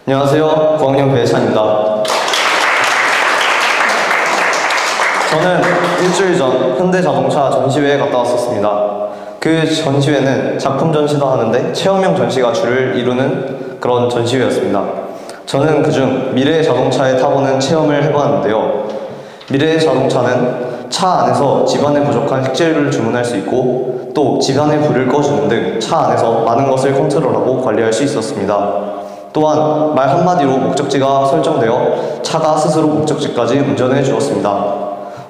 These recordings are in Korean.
안녕하세요. 9학년 배찬입니다. 저는 일주일 전 현대자동차 전시회에 갔다 왔었습니다. 그 전시회는 작품 전시도 하는데 체험형 전시가 주를 이루는 그런 전시회였습니다. 저는 그중 미래의 자동차에 타보는 체험을 해보았는데요. 미래의 자동차는 차 안에서 집안에 부족한 식재료를 주문할 수 있고 또 집안에 불을 꺼주는 등 차 안에서 많은 것을 컨트롤하고 관리할 수 있었습니다. 또한 말 한마디로 목적지가 설정되어 차가 스스로 목적지까지 운전해 주었습니다.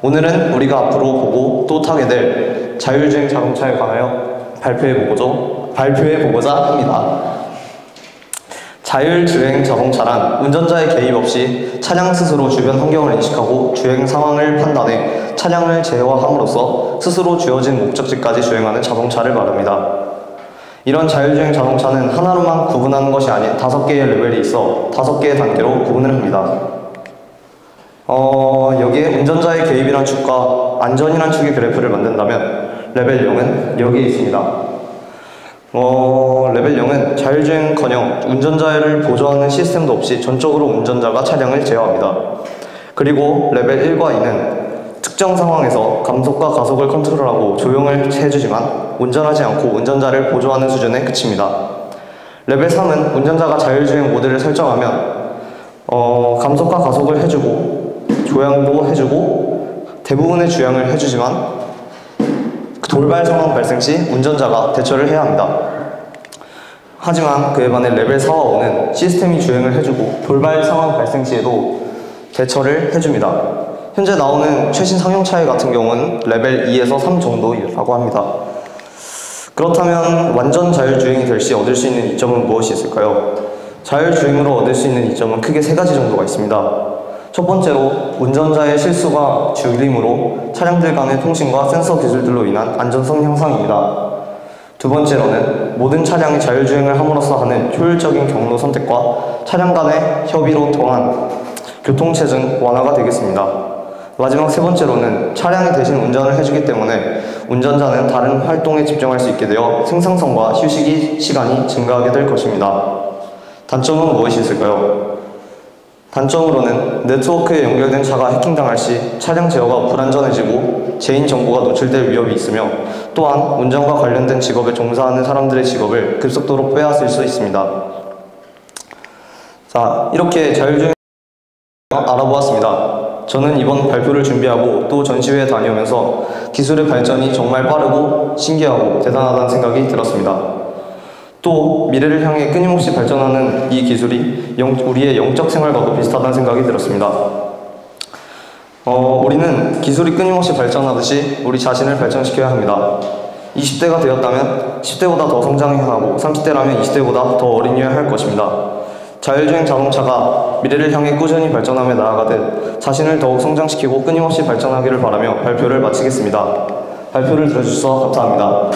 오늘은 우리가 앞으로 보고 또 타게 될 자율주행 자동차에 관하여 발표해보고자 합니다. 자율주행 자동차란 운전자의 개입 없이 차량 스스로 주변 환경을 인식하고 주행 상황을 판단해 차량을 제어함으로써 스스로 주어진 목적지까지 주행하는 자동차를 말합니다. 이런 자율주행 자동차는 하나로만 구분하는 것이 아닌 5개의 레벨이 있어 5개의 단계로 구분을 합니다. 여기에 운전자의 개입이란 축과 안전이란 축의 그래프를 만든다면 레벨 0은 여기에 있습니다. 레벨 0은 자율주행커녕 운전자를 보조하는 시스템도 없이 전적으로 운전자가 차량을 제어합니다. 그리고 레벨 1과 2는 특정 상황에서 감속과 가속을 컨트롤하고 조용을 해주지만 운전하지 않고 운전자를 보조하는 수준에 그칩니다. 레벨 3은 운전자가 자율주행 모드를 설정하면 감속과 가속을 해주고 조향도 해주고 대부분의 주행을 해주지만 돌발 상황 발생 시 운전자가 대처를 해야 합니다. 하지만 그에 반해 레벨 4와 5는 시스템이 주행을 해주고 돌발 상황 발생 시에도 대처를 해줍니다. 현재 나오는 최신 상용차의 같은 경우는 레벨 2에서 3 정도라고 합니다. 그렇다면 완전 자율주행이 될 시 얻을 수 있는 이점은 무엇이 있을까요? 자율주행으로 얻을 수 있는 이점은 크게 3가지 정도가 있습니다. 첫 번째로 운전자의 실수가 줄임으로 차량들 간의 통신과 센서 기술들로 인한 안전성 향상입니다. 두 번째로는 모든 차량이 자율주행을 함으로써 하는 효율적인 경로 선택과 차량 간의 협의로 통한 교통체증 완화가 되겠습니다. 마지막 세 번째로는 차량이 대신 운전을 해주기 때문에 운전자는 다른 활동에 집중할 수 있게 되어 생산성과 휴식 시간이 증가하게 될 것입니다. 단점은 무엇이 있을까요? 단점으로는 네트워크에 연결된 차가 해킹당할 시 차량 제어가 불안전해지고 개인정보가 노출될 위협이 있으며 또한 운전과 관련된 직업에 종사하는 사람들의 직업을 급속도로 빼앗을 수 있습니다. 자, 이렇게 자율주행 알아보았습니다. 저는 이번 발표를 준비하고 또 전시회에 다녀오면서 기술의 발전이 정말 빠르고 신기하고 대단하다는 생각이 들었습니다. 또 미래를 향해 끊임없이 발전하는 이 기술이 우리의 영적 생활과도 비슷하다는 생각이 들었습니다. 우리는 기술이 끊임없이 발전하듯이 우리 자신을 발전시켜야 합니다. 20대가 되었다면 10대보다 더 성장해야 하고 30대라면 20대보다 더 어린이어야 할 것입니다. 자율주행 자동차가 미래를 향해 꾸준히 발전하며 나아가듯 자신을 더욱 성장시키고 끊임없이 발전하기를 바라며 발표를 마치겠습니다. 발표를 들어주셔서 감사합니다.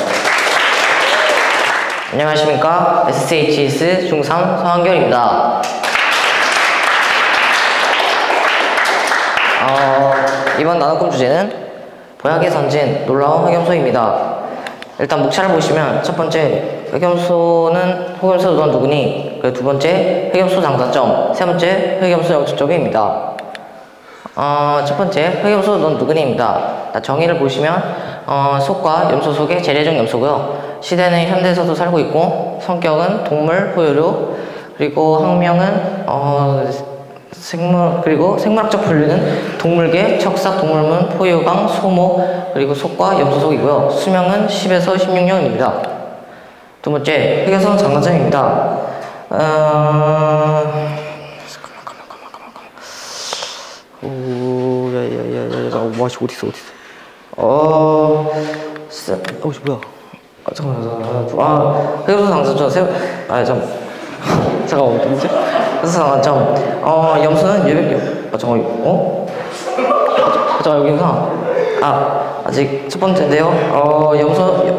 안녕하십니까. SHS 중3 서한결입니다. 이번 나눠볼 주제는 보약의 선진 놀라운 흑염소입니다. 일단 목차를 보시면 첫 번째 흑염소는 넌 누구니? 두 번째 흑염소 장단점, 세 번째 흑염소 영수적입니다. 첫 번째 흑염소 넌 누구니입니다. 정의를 보시면 속과 염소 속의 재래종 염소고요. 시대는 현대에서도 살고 있고 성격은 동물, 포유류, 그리고 학명은 생물학적 분류는 동물계, 척삭, 동물문, 포유강, 소모, 그리고 속과 염소 속이고요. 수명은 10에서 16년입니다. 두 번째 흑염소 장단점입니다. 어디 있어? 뭐야? 잠깐만. 흑염소 장단점 잠깐만, 뭐지? 흑염소 장단점. 염소는 여기구나. 아직 첫 번째인데요.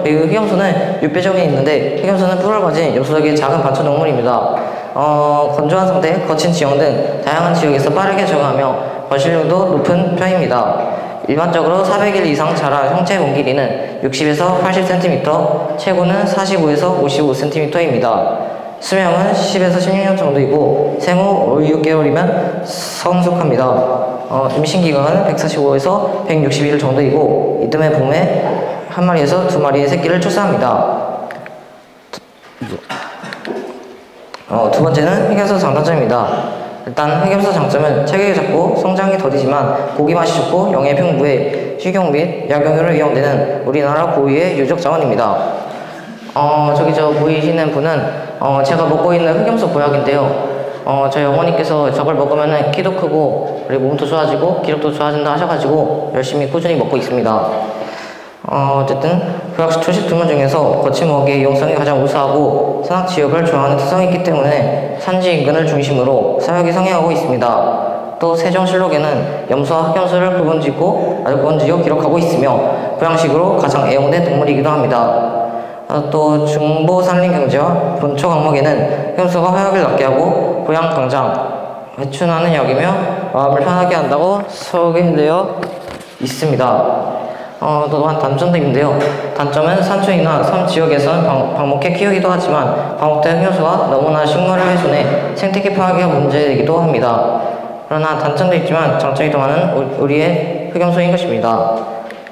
흑염소는 육배종이 있는데, 흑염소는 뿔을 가진 염소적인 작은 반초동물입니다. 건조한 상태, 거친 지형 등 다양한 지역에서 빠르게 적응하며 번식률도 높은 편입니다. 일반적으로 400일 이상 자랄 형체 몸 길이는 60에서 80cm, 최고는 45에서 55cm입니다. 수명은 10에서 16년 정도이고 생후 5, 6개월이면 성숙합니다. 임신기간은 145에서 161일 정도이고 이듬해 봄에 한 마리에서 두 마리의 새끼를 출산합니다. 두 번째는 흑염소 장단점입니다. 일단 흑염소 장점은 체격이 작고 성장이 더디지만 고기 맛이 좋고 영양 풍부해 식용 및 약용으로 이용되는 우리나라 고유의 유적 자원입니다. 저기 보이시는 분은 제가 먹고 있는 흑염소 보약인데요. 저희 어머니께서 저걸 먹으면 키도 크고 그리고 몸도 좋아지고 기력도 좋아진다 하셔가지고 열심히 꾸준히 먹고 있습니다. 어쨌든 보약 초식 두문 중에서 거친 먹이의 이용성이 가장 우수하고 산악 지역을 좋아하는 특성이 있기 때문에 산지 인근을 중심으로 사육이 성행하고 있습니다. 또 세종실록에는 염소와 흑염소를 구분짓고 알권지어 기록하고 있으며 보양식으로 가장 애용된 동물이기도 합니다. 또 중보산림경제와 본초 강목에는 흑염소가 화약을 낫게 하고 보양 강장, 회춘하는 약이며 마음을 편하게 한다고 소개되어 있습니다. 또한 단점도 있는데요. 단점은 산초이나 섬 지역에서는 방목해 키우기도 하지만 방목된 흑염소가 너무나 식물을 훼손해 생태계 파괴가 문제이기도 합니다. 그러나 단점도 있지만 장점이 더 많은 우리의 흑염소인 것입니다.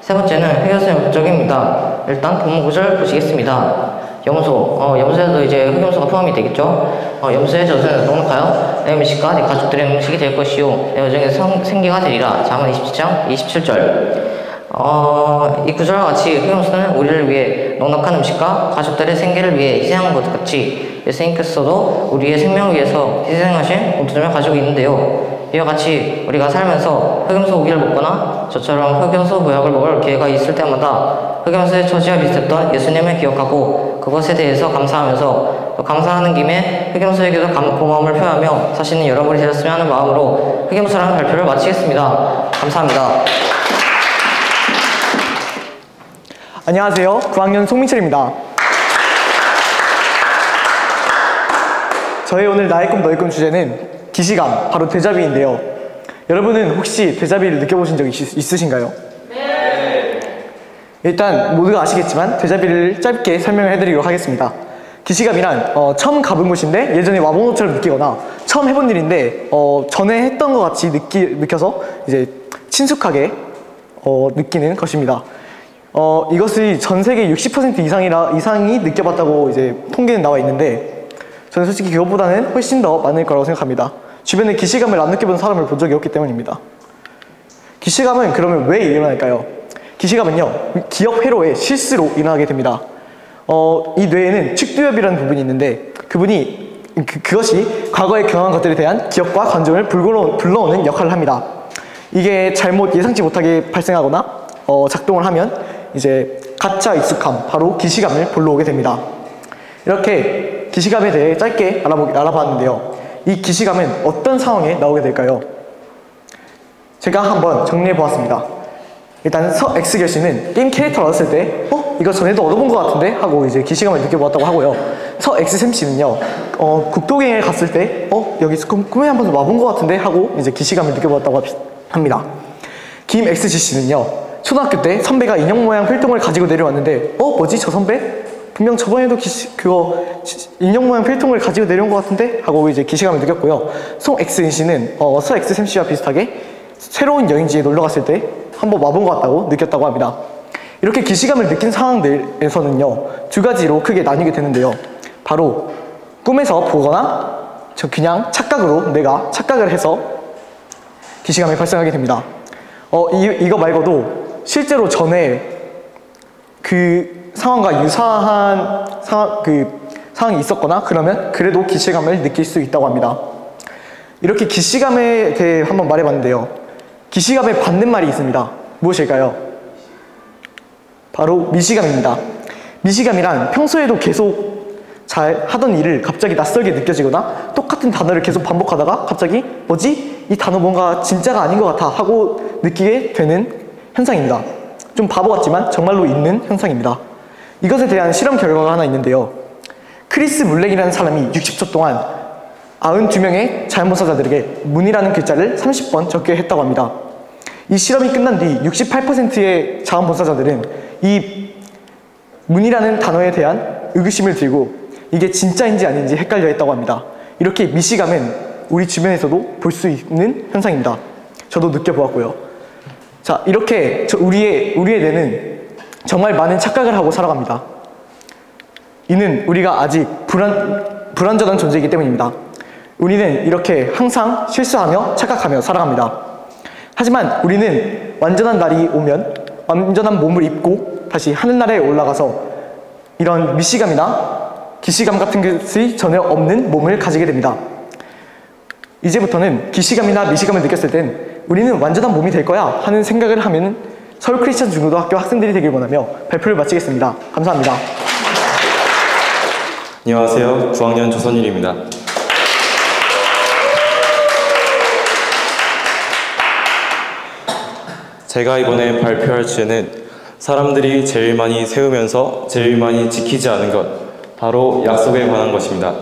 세 번째는 흑염소의 목적입니다. 일단 본문 구절 보시겠습니다. 염소, 염소에도 이제 흑염소가 포함이 되겠죠. 염소의 젖은 넉넉하여 내 음식과 내 가족들의 음식이 될 것이요 내 여정의 생기가 되리라. 잠언 27장 27절. 이 구절과 같이 흑염소는 우리를 위해 넉넉한 음식과 가족들의 생계를 위해 희생한 것 같이 예수님께서도 우리의 생명을 위해서 희생하신 공통점을 가지고 있는데요. 이와 같이 우리가 살면서 흑염소 고기를 먹거나 저처럼 흑염소 보약을 먹을 기회가 있을 때마다 흑염소의 처지와 비슷했던 예수님을 기억하고 그것에 대해서 감사하면서 또 감사하는 김에 흑염소에게도 고마움을 표하며 사시는 여러분이 되셨으면 하는 마음으로 흑염소라는 발표를 마치겠습니다. 감사합니다. 안녕하세요. 9학년 송민철입니다. 저희 오늘 나의 꿈 너의 꿈 주제는 기시감, 바로 데자뷰인데요. 여러분은 혹시 데자뷰를 느껴보신 적 있으신가요? 네! 일단 모두가 아시겠지만 데자뷰를 짧게 설명을 해드리도록 하겠습니다. 기시감이란 처음 가본 곳인데 예전에 와본 것처럼 느끼거나 처음 해본 일인데 전에 했던 것 같이 느껴서 이제 친숙하게 느끼는 것입니다. 이것이 전 세계 60% 이상이 느껴봤다고 이제 통계는 나와 있는데 저는 솔직히 그것보다는 훨씬 더 많을 거라고 생각합니다. 주변에 기시감을 안 느껴본 사람을 본 적이 없기 때문입니다. 기시감은 그러면 왜 일어날까요? 기시감은요, 기억 회로의 실수로 일어나게 됩니다. 이 뇌에는 측두엽이라는 부분이 있는데 그것이 과거에 경험한 것들에 대한 기억과 감정을 불러오는 역할을 합니다. 이게 잘못 예상치 못하게 발생하거나 작동을 하면 이제 가짜 익숙함, 바로 기시감을 불러오게 됩니다. 이렇게 기시감에 대해 짧게 알아봤는데요. 이 기시감은 어떤 상황에 나오게 될까요? 제가 한번 정리해 보았습니다. 일단 X 결씨는 게임 캐릭터를 얻었을 때 이거 전에도 얻어본 것 같은데? 하고 이제 기시감을 느껴보았다고 하고요. X 씨는요, 국도여행을 갔을 때 여기서 꿈에 한 번 와본 것 같은데? 하고 이제 기시감을 느껴보았다고 합니다. 김 XG 씨는요, 초등학교 때 선배가 인형 모양 필통을 가지고 내려왔는데 뭐지 저 선배? 분명 저번에도 인형 모양 필통을 가지고 내려온 것 같은데? 하고 이제 기시감을 느꼈고요. 송 X인 씨는 서 X 씨와 비슷하게 새로운 여행지에 놀러 갔을 때 한번 와본 것 같다고 느꼈다고 합니다. 이렇게 기시감을 느낀 상황들에서는요, 두 가지로 크게 나뉘게 되는데요. 바로 꿈에서 보거나 그냥 내가 착각을 해서 기시감이 발생하게 됩니다. 이거 말고도 실제로 전에 그 상황과 유사한 상황이 있었거나 그러면 그래도 기시감을 느낄 수 있다고 합니다. 이렇게 기시감에 대해 한번 말해봤는데요. 기시감의 반대말이 있습니다. 무엇일까요? 바로 미시감입니다. 미시감이란 평소에도 계속 잘 하던 일을 갑자기 낯설게 느껴지거나 똑같은 단어를 계속 반복하다가 갑자기 뭐지? 이 단어 뭔가 진짜가 아닌 것 같아 하고 느끼게 되는 현상입니다. 좀 바보 같지만 정말로 있는 현상입니다. 이것에 대한 실험 결과가 하나 있는데요. 크리스 물렉이라는 사람이 60초 동안 92명의 자연봉사자들에게 문이라는 글자를 30번 적게 했다고 합니다. 이 실험이 끝난 뒤 68%의 자원봉사자들은 이 문이라는 단어에 대한 의구심을 들고 이게 진짜인지 아닌지 헷갈려 했다고 합니다. 이렇게 미시감은 우리 주변에서도 볼 수 있는 현상입니다. 저도 느껴보았고요. 자, 이렇게 우리의 뇌는 정말 많은 착각을 하고 살아갑니다. 이는 우리가 아직 불완전한 존재이기 때문입니다. 우리는 이렇게 항상 실수하며 착각하며 살아갑니다. 하지만 우리는 완전한 날이 오면 완전한 몸을 입고 다시 하늘나라에 올라가서 이런 미시감이나 기시감 같은 것이 전혀 없는 몸을 가지게 됩니다. 이제부터는 기시감이나 미시감을 느꼈을 땐 우리는 완전한 몸이 될 거야 하는 생각을 하면 서울 크리스천 중고등학교 학생들이 되길 원하며 발표를 마치겠습니다. 감사합니다. 안녕하세요. 9학년 조선일입니다. 제가 이번에 발표할 주제는 사람들이 제일 많이 세우면서 제일 많이 지키지 않은 것, 바로 약속에 관한 것입니다.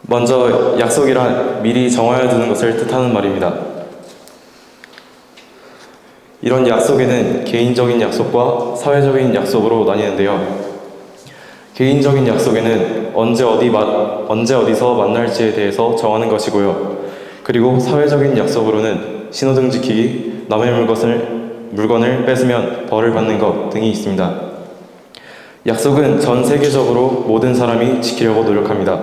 먼저 약속이란 미리 정하여 두는 것을 뜻하는 말입니다. 이런 약속에는 개인적인 약속과 사회적인 약속으로 나뉘는데요. 개인적인 약속에는 언제 어디서 만날지에 대해서 정하는 것이고요. 그리고 사회적인 약속으로는 신호등 지키기, 남의 물건을 뺏으면 벌을 받는 것 등이 있습니다. 약속은 전 세계적으로 모든 사람이 지키려고 노력합니다.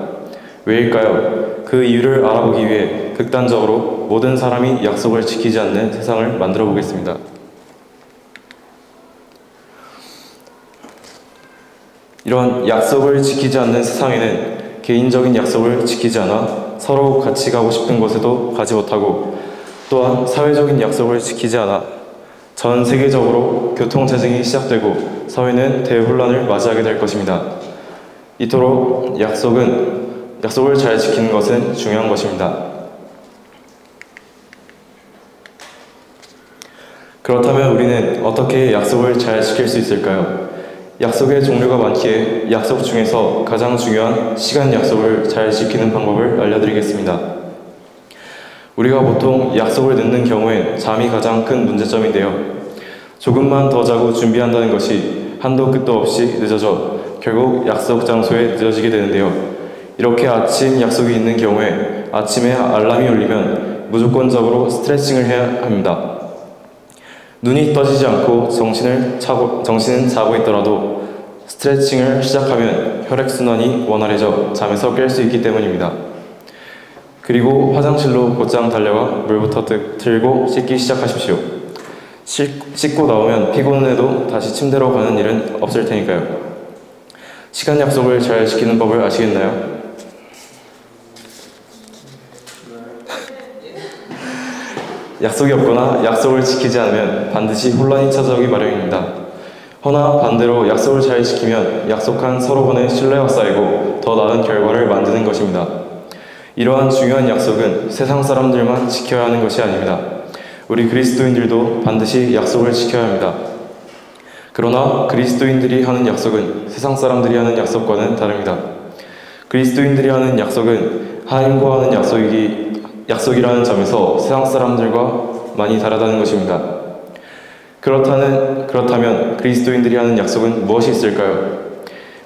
왜일까요? 그 이유를 알아보기 위해 극단적으로 모든 사람이 약속을 지키지 않는 세상을 만들어 보겠습니다. 이런 약속을 지키지 않는 세상에는 개인적인 약속을 지키지 않아 서로 같이 가고 싶은 곳에도 가지 못하고, 또한 사회적인 약속을 지키지 않아 전 세계적으로 교통체증이 시작되고 사회는 대혼란을 맞이하게 될 것입니다. 이토록 약속을 잘 지키는 것은 중요한 것입니다. 그렇다면 우리는 어떻게 약속을 잘 지킬 수 있을까요? 약속의 종류가 많기에 약속 중에서 가장 중요한 시간 약속을 잘 지키는 방법을 알려드리겠습니다. 우리가 보통 약속을 늦는 경우엔 잠이 가장 큰 문제점인데요. 조금만 더 자고 준비한다는 것이 한도 끝도 없이 늦어져 결국 약속 장소에 늦어지게 되는데요. 이렇게 아침 약속이 있는 경우에 아침에 알람이 울리면 무조건적으로 스트레칭을 해야 합니다. 눈이 떠지지 않고 정신은 자고 있더라도 스트레칭을 시작하면 혈액순환이 원활해져 잠에서 깰 수 있기 때문입니다. 그리고 화장실로 곧장 달려가 물부터 틀고 씻기 시작하십시오. 씻고 나오면 피곤해도 다시 침대로 가는 일은 없을 테니까요. 시간 약속을 잘 지키는 법을 아시겠나요? 약속이 없거나 약속을 지키지 않으면 반드시 혼란이 찾아오기 마련입니다. 허나 반대로 약속을 잘 지키면 약속한 서로 간의 신뢰가 쌓이고 더 나은 결과를 만드는 것입니다. 이러한 중요한 약속은 세상 사람들만 지켜야 하는 것이 아닙니다. 우리 그리스도인들도 반드시 약속을 지켜야 합니다. 그러나 그리스도인들이 하는 약속은 세상 사람들이 하는 약속과는 다릅니다. 그리스도인들이 하는 약속은 하나님과 하는 약속이라는 점에서 세상 사람들과 많이 다르다는 것입니다. 그렇다면 그리스도인들이 하는 약속은 무엇이 있을까요?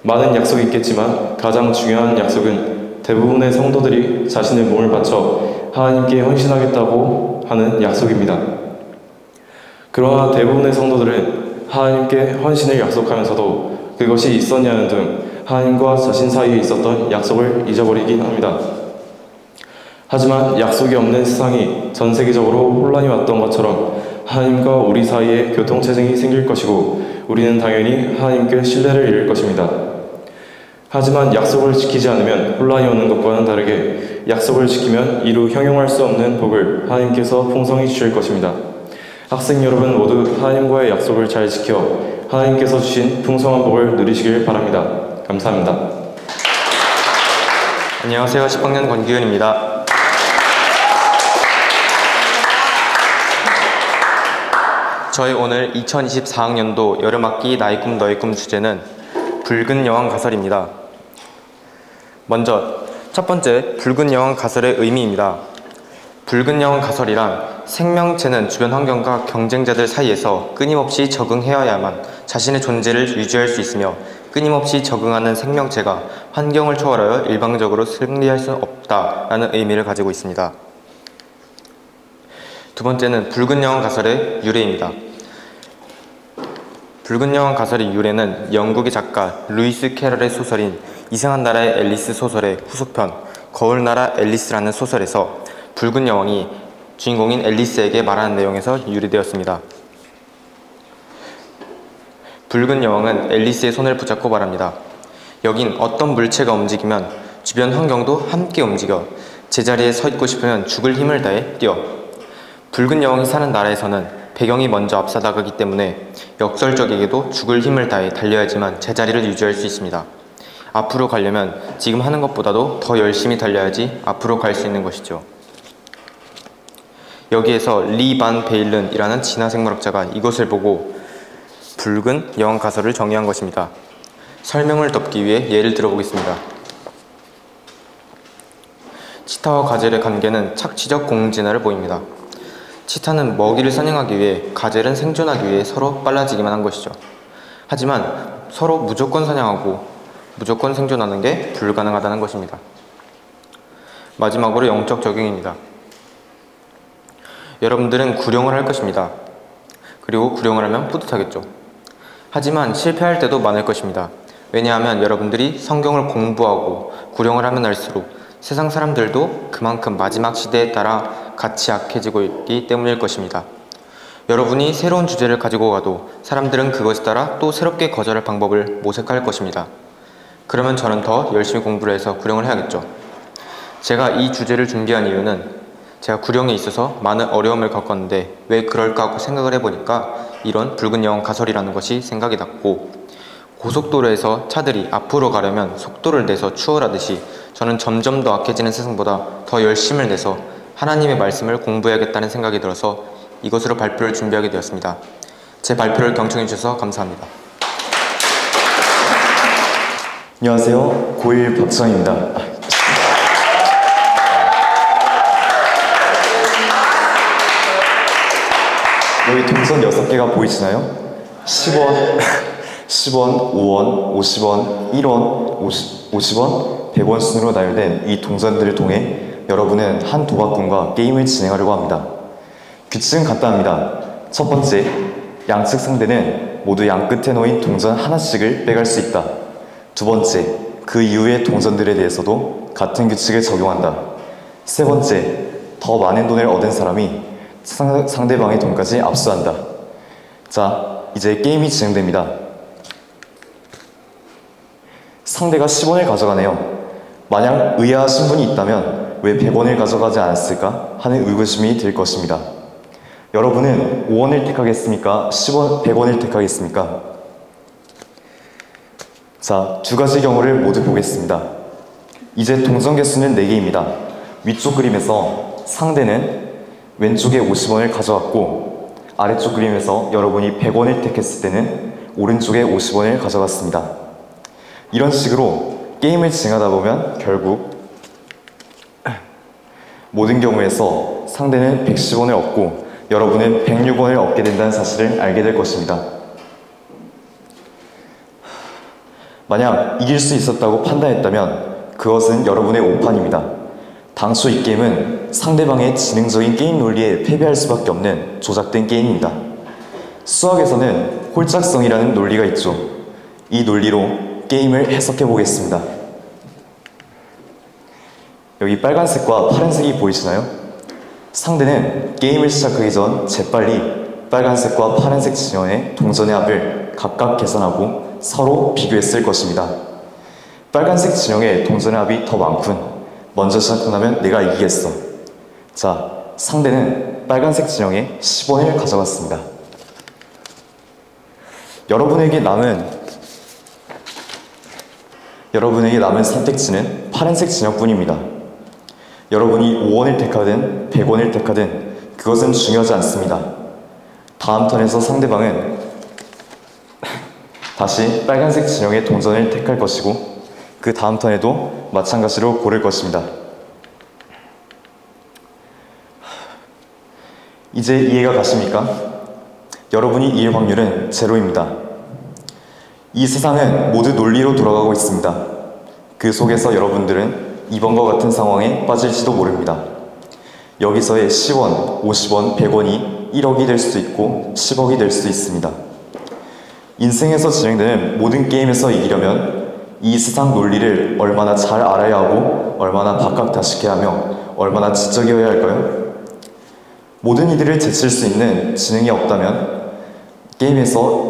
많은 약속이 있겠지만 가장 중요한 약속은 대부분의 성도들이 자신의 몸을 바쳐 하나님께 헌신하겠다고 하는 약속입니다. 그러나 대부분의 성도들은 하나님께 헌신을 약속하면서도 그것이 있었냐는 등 하나님과 자신 사이에 있었던 약속을 잊어버리긴 합니다. 하지만 약속이 없는 세상이 전 세계적으로 혼란이 왔던 것처럼 하나님과 우리 사이에 교통체증이 생길 것이고 우리는 당연히 하나님께 신뢰를 잃을 것입니다. 하지만 약속을 지키지 않으면 혼란이 오는 것과는 다르게 약속을 지키면 이루 형용할 수 없는 복을 하나님께서 풍성히 주실 것입니다. 학생 여러분 모두 하나님과의 약속을 잘 지켜 하나님께서 주신 풍성한 복을 누리시길 바랍니다. 감사합니다. 안녕하세요. 10학년 권기훈입니다. 저희 오늘 2024학년도 여름학기 나의 꿈 너의 꿈 주제는 붉은 여왕 가설입니다. 먼저 첫 번째, 붉은 여왕 가설의 의미입니다. 붉은 여왕 가설이란 생명체는 주변 환경과 경쟁자들 사이에서 끊임없이 적응해야만 자신의 존재를 유지할 수 있으며 끊임없이 적응하는 생명체가 환경을 초월하여 일방적으로 승리할 수 없다라는 의미를 가지고 있습니다. 두 번째는 붉은 여왕 가설의 유래입니다. 붉은 여왕 가설의 유래는 영국의 작가 루이스 캐럴의 소설인 이상한 나라의 앨리스 소설의 후속편 거울 나라 앨리스라는 소설에서 붉은 여왕이 주인공인 앨리스에게 말하는 내용에서 유래되었습니다. 붉은 여왕은 앨리스의 손을 붙잡고 말합니다. 여긴 어떤 물체가 움직이면 주변 환경도 함께 움직여 제자리에 서 있고 싶으면 죽을 힘을 다해 뛰어. 붉은 여왕이 사는 나라에서는 배경이 먼저 앞서나가기 때문에 역설적에게도 죽을 힘을 다해 달려야지만 제자리를 유지할 수 있습니다. 앞으로 가려면 지금 하는 것보다도 더 열심히 달려야지 앞으로 갈 수 있는 것이죠. 여기에서 리 반 베일른이라는 진화생물학자가 이것을 보고 붉은 여왕 가설을 정의한 것입니다. 설명을 돕기 위해 예를 들어보겠습니다. 치타와 가젤의 관계는 착취적 공진화를 보입니다. 치타는 먹이를 사냥하기 위해, 가젤은 생존하기 위해 서로 빨라지기만 한 것이죠. 하지만 서로 무조건 사냥하고 무조건 생존하는 게 불가능하다는 것입니다. 마지막으로 영적 적용입니다. 여러분들은 구령을 할 것입니다. 그리고 구령을 하면 뿌듯하겠죠. 하지만 실패할 때도 많을 것입니다. 왜냐하면 여러분들이 성경을 공부하고 구령을 하면 할수록 세상 사람들도 그만큼 마지막 시대에 따라 같이 악해지고 있기 때문일 것입니다. 여러분이 새로운 주제를 가지고 가도 사람들은 그것에 따라 또 새롭게 거절할 방법을 모색할 것입니다. 그러면 저는 더 열심히 공부를 해서 구령을 해야겠죠. 제가 이 주제를 준비한 이유는 제가 구령에 있어서 많은 어려움을 겪었는데 왜 그럴까 하고 생각을 해보니까 이런 붉은 여왕 가설이라는 것이 생각이 났고, 고속도로에서 차들이 앞으로 가려면 속도를 내서 추월하듯이 저는 점점 더 악해지는 세상보다 더 열심을 내서 하나님의 말씀을 공부해야겠다는 생각이 들어서 이것으로 발표를 준비하게 되었습니다. 제 발표를 경청해 주셔서 감사합니다. 안녕하세요. 고1 박수환입니다. 여기 동선 6개가 보이시나요? 10원, 10원, 5원, 50원, 1원, 50원, 100원 순으로 나열된 이 동전들을 통해 여러분은 한 도박꾼과 게임을 진행하려고 합니다. 규칙은 간단합니다. 첫 번째, 양측 상대는 모두 양 끝에 놓인 동전 하나씩을 빼갈 수 있다. 두 번째, 그 이후의 동전들에 대해서도 같은 규칙을 적용한다. 세 번째, 더 많은 돈을 얻은 사람이 상대방의 돈까지 압수한다. 자, 이제 게임이 진행됩니다. 상대가 10원을 가져가네요. 만약 의아하신 분이 있다면 왜 100원을 가져가지 않았을까 하는 의구심이 들 것입니다. 여러분은 5원을 택하겠습니까? 100원을 택하겠습니까? 자, 두 가지 경우를 모두 보겠습니다. 이제 동전 개수는 4개입니다. 위쪽 그림에서 상대는 왼쪽에 50원을 가져갔고, 아래쪽 그림에서 여러분이 100원을 택했을 때는 오른쪽에 50원을 가져갔습니다. 이런 식으로 게임을 진행하다 보면 결국 모든 경우에서 상대는 110원을 얻고 여러분은 106원을 얻게 된다는 사실을 알게 될 것입니다. 만약 이길 수 있었다고 판단했다면 그것은 여러분의 오판입니다. 당초 이 게임은 상대방의 지능적인 게임 논리에 패배할 수밖에 없는 조작된 게임입니다. 수학에서는 홀짝성이라는 논리가 있죠. 이 논리로 게임을 해석해 보겠습니다. 여기 빨간색과 파란색이 보이시나요? 상대는 게임을 시작하기 전 재빨리 빨간색과 파란색 진영의 동전의 합을 각각 계산하고 서로 비교했을 것입니다. 빨간색 진영의 동전의 합이 더 많군. 먼저 시작한다면 내가 이기겠어. 자, 상대는 빨간색 진영에 10원을 가져갔습니다. 여러분에게 남은 선택지는 파란색 진영뿐입니다. 여러분이 5원을 택하든 100원을 택하든 그것은 중요하지 않습니다. 다음 턴에서 상대방은 다시 빨간색 진영의 동전을 택할 것이고 그 다음 턴에도 마찬가지로 고를 것입니다. 이제 이해가 가십니까? 여러분이 이길 확률은 제로입니다. 이 세상은 모두 논리로 돌아가고 있습니다. 그 속에서 여러분들은 이번과 같은 상황에 빠질지도 모릅니다. 여기서의 10원, 50원, 100원이 1억이 될 수도 있고 10억이 될 수도 있습니다. 인생에서 진행되는 모든 게임에서 이기려면 이 세상 논리를 얼마나 잘 알아야 하고 얼마나 박학다식해야 하며 얼마나 지적이어야 할까요? 모든 이들을 제칠 수 있는 지능이 없다면 게임에서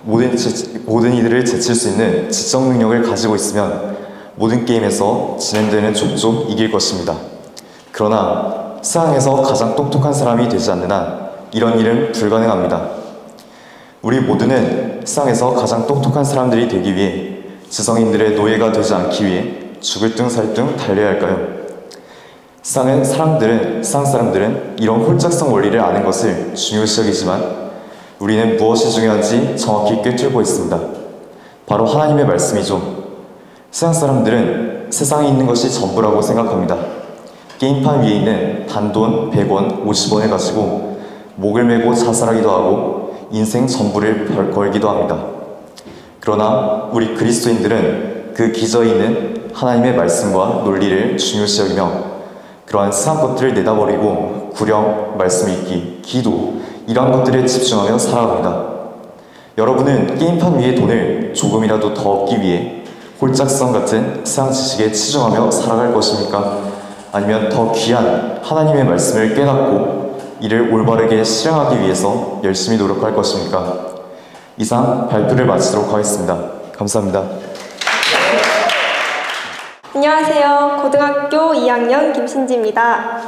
모든 이들을 제칠 수 있는 지적 능력을 가지고 있으면 모든 게임에서 진행되는 족족 이길 것입니다. 그러나 세상에서 가장 똑똑한 사람이 되지 않는 한 이런 일은 불가능합니다. 우리 모두는 세상에서 가장 똑똑한 사람들이 되기 위해 지성인들의 노예가 되지 않기 위해 죽을 둥 살 둥 달려야 할까요? 세상 사람들은 이런 홀짝성 원리를 아는 것을 중요시 여기지만 우리는 무엇이 중요한지 정확히 꿰뚫고 있습니다. 바로 하나님의 말씀이죠. 세상 사람들은 세상에 있는 것이 전부라고 생각합니다. 게임판 위에 있는 단돈 100원, 50원을 가지고 목을 메고 자살하기도 하고 인생 전부를 걸기도 합니다. 그러나 우리 그리스도인들은 그 기저에 있는 하나님의 말씀과 논리를 중요시 여기며 그러한 세상 것들을 내다버리고 구령, 말씀 읽기, 기도 이러한 것들에 집중하며 살아갑니다. 여러분은 게임판 위의 돈을 조금이라도 더 얻기 위해 홀짝성 같은 세상 지식에 치중하며 살아갈 것입니까? 아니면 더 귀한 하나님의 말씀을 깨닫고 이를 올바르게 실행하기 위해서 열심히 노력할 것입니까? 이상 발표를 마치도록 하겠습니다. 감사합니다. 안녕하세요. 고등학교 2학년 김신지입니다.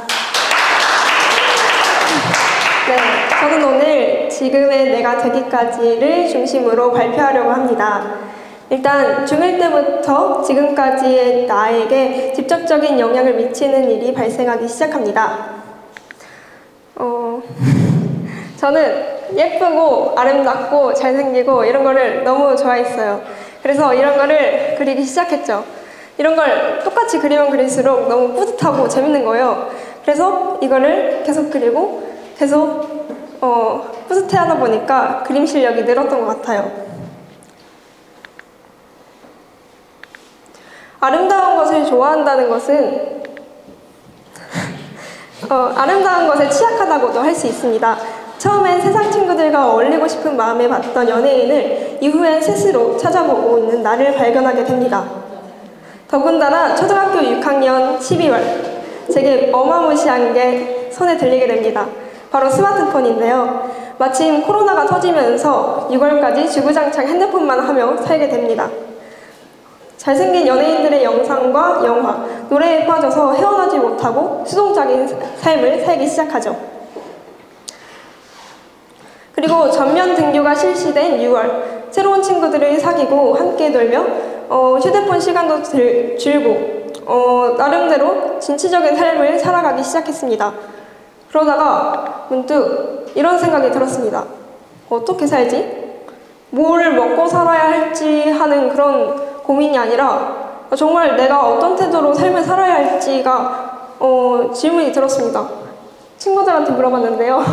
네, 저는 오늘 지금의 내가 되기까지를 중심으로 발표하려고 합니다. 일단 중1 때부터 지금까지의 나에게 직접적인 영향을 미치는 일이 발생하기 시작합니다. 저는 예쁘고 아름답고 잘생기고 이런 거를 너무 좋아했어요. 그래서 이런 거를 그리기 시작했죠. 이런 걸 똑같이 그리면 그릴수록 너무 뿌듯하고 재밌는 거예요. 그래서 이거를 계속 그리고 계속 뿌듯해하다 보니까 그림 실력이 늘었던 것 같아요. 아름다운 것을 좋아한다는 것은 아름다운 것에 취약하다고도 할 수 있습니다. 처음엔 세상 친구들과 어울리고 싶은 마음에 봤던 연예인을 이후엔 스스로 찾아보고 있는 나를 발견하게 됩니다. 더군다나 초등학교 6학년 12월 제게 어마무시한 게 손에 들리게 됩니다. 바로 스마트폰인데요. 마침 코로나가 터지면서 6월까지 주구장창 핸드폰만 하며 살게 됩니다. 잘생긴 연예인들의 영상과 영화, 노래에 빠져서 헤어나지 못하고 수동적인 삶을 살기 시작하죠. 그리고 전면 등교가 실시된 6월, 새로운 친구들을 사귀고 함께 놀며 휴대폰 시간도 줄고 나름대로 진취적인 삶을 살아가기 시작했습니다. 그러다가 문득 이런 생각이 들었습니다. 어떻게 살지? 뭘 먹고 살아야 할지 하는 그런 고민이 아니라 정말 내가 어떤 태도로 삶을 살아야 할지가 질문이 들었습니다. 친구들한테 물어봤는데요.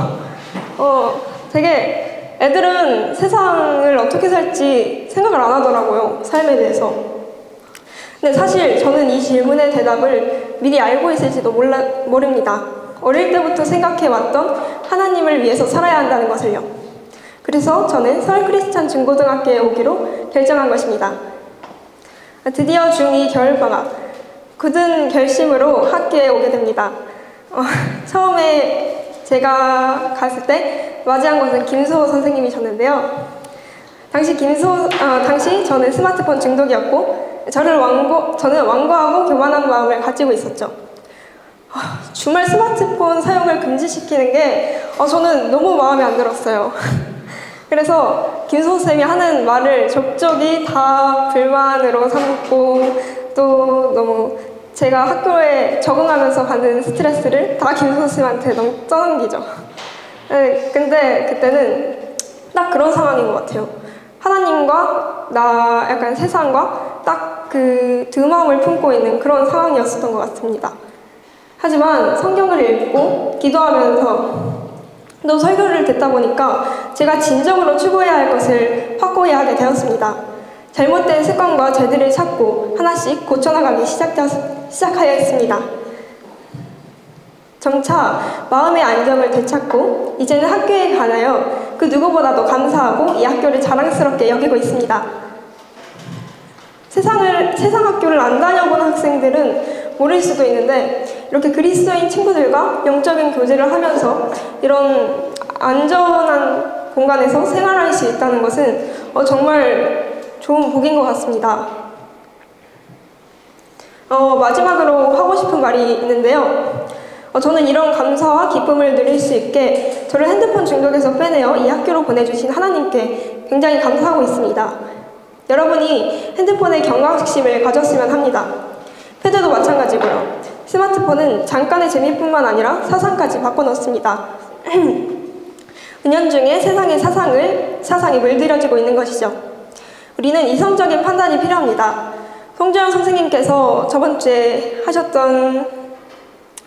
되게 애들은 세상을 어떻게 살지 생각을 안 하더라고요. 삶에 대해서. 근데 사실 저는 이 질문의 대답을 미리 알고 있을지도 모릅니다. 어릴 때부터 생각해왔던 하나님을 위해서 살아야 한다는 것을요. 그래서 저는 서울 크리스찬 중고등학교에 오기로 결정한 것입니다. 드디어 중2 겨울방학, 굳은 결심으로 학교에 오게 됩니다. 처음에 제가 갔을 때 맞이한 것은 김수호 선생님이셨는데요. 당시 저는 스마트폰 중독이었고 저는 완고하고 교만한 마음을 가지고 있었죠. 주말 스마트폰 사용을 금지시키는 게 저는 너무 마음에 안 들었어요. 그래서 김수호 쌤이 하는 말을 족족이 다 불만으로 삼고 또 너무 제가 학교에 적응하면서 받는 스트레스를 다 김수호 쌤한테 너무 떠넘기죠. 네, 근데 그때는 딱 그런 상황인 것 같아요. 하나님과 나 약간 세상과 딱 그 두 마음을 품고 있는 그런 상황이었었던 것 같습니다. 하지만 성경을 읽고 기도하면서 또 설교를 듣다 보니까 제가 진정으로 추구해야 할 것을 확고히 하게 하게 되었습니다. 잘못된 습관과 죄들을 찾고 하나씩 고쳐나가기 시작하였습니다. 점차 마음의 안정을 되찾고 이제는 학교에 가나요 그 누구보다도 감사하고 이 학교를 자랑스럽게 여기고 있습니다. 세상 학교를 안 다녀본 학생들은 모를 수도 있는데 이렇게 그리스도인 친구들과 영적인 교제를 하면서 이런 안전한 공간에서 생활할 수 있다는 것은 정말 좋은 복인 것 같습니다. 마지막으로 하고 싶은 말이 있는데요. 저는 이런 감사와 기쁨을 누릴 수 있게 저를 핸드폰 중독에서 빼내어 이 학교로 보내주신 하나님께 굉장히 감사하고 있습니다. 여러분이 핸드폰에 경각심을 가졌으면 합니다. 패드도 마찬가지고요. 스마트폰은 잠깐의 재미뿐만 아니라 사상까지 바꿔놓습니다. 은연중에 세상의 사상이 물들여지고 있는 것이죠. 우리는 이성적인 판단이 필요합니다. 송주영 선생님께서 저번 주에 하셨던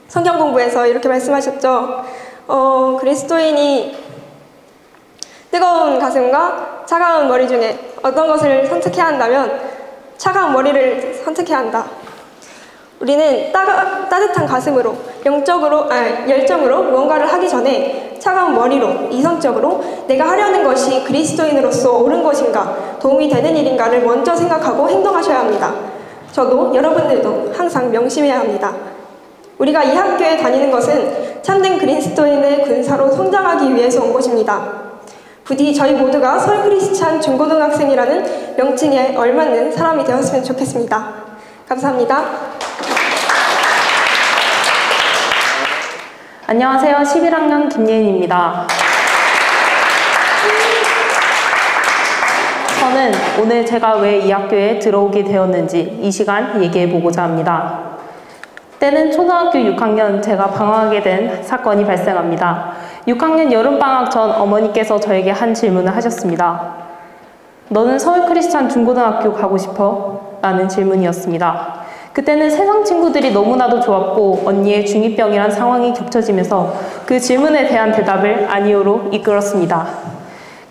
성경 공부에서 이렇게 말씀하셨죠. 그리스도인이 뜨거운 가슴과 차가운 머리 중에 어떤 것을 선택해야 한다면 차가운 머리를 선택해야 한다. 우리는 따뜻한 가슴으로 열정으로 무언가를 하기 전에 차가운 머리로 이성적으로 내가 하려는 것이 그리스도인으로서 옳은 것인가, 도움이 되는 일인가를 먼저 생각하고 행동하셔야 합니다. 저도 여러분들도 항상 명심해야 합니다. 우리가 이 학교에 다니는 것은 참된 그리스도인의 군사로 성장하기 위해서 온 것입니다. 부디 저희 모두가 서울 크리스찬 중고등학생이라는 명칭에 얼맞는 사람이 되었으면 좋겠습니다. 감사합니다. 안녕하세요. 11학년 김예인입니다. 저는 오늘 제가 왜 이 학교에 들어오게 되었는지 이 시간 얘기해보고자 합니다. 때는 초등학교 6학년 제가 방황하게 된 사건이 발생합니다. 6학년 여름방학 전 어머니께서 저에게 한 질문을 하셨습니다. 너는 서울 크리스찬 중고등학교 가고 싶어? 라는 질문이었습니다. 그때는 세상 친구들이 너무나도 좋았고 언니의 중2병이란 상황이 겹쳐지면서 그 질문에 대한 대답을 아니오로 이끌었습니다.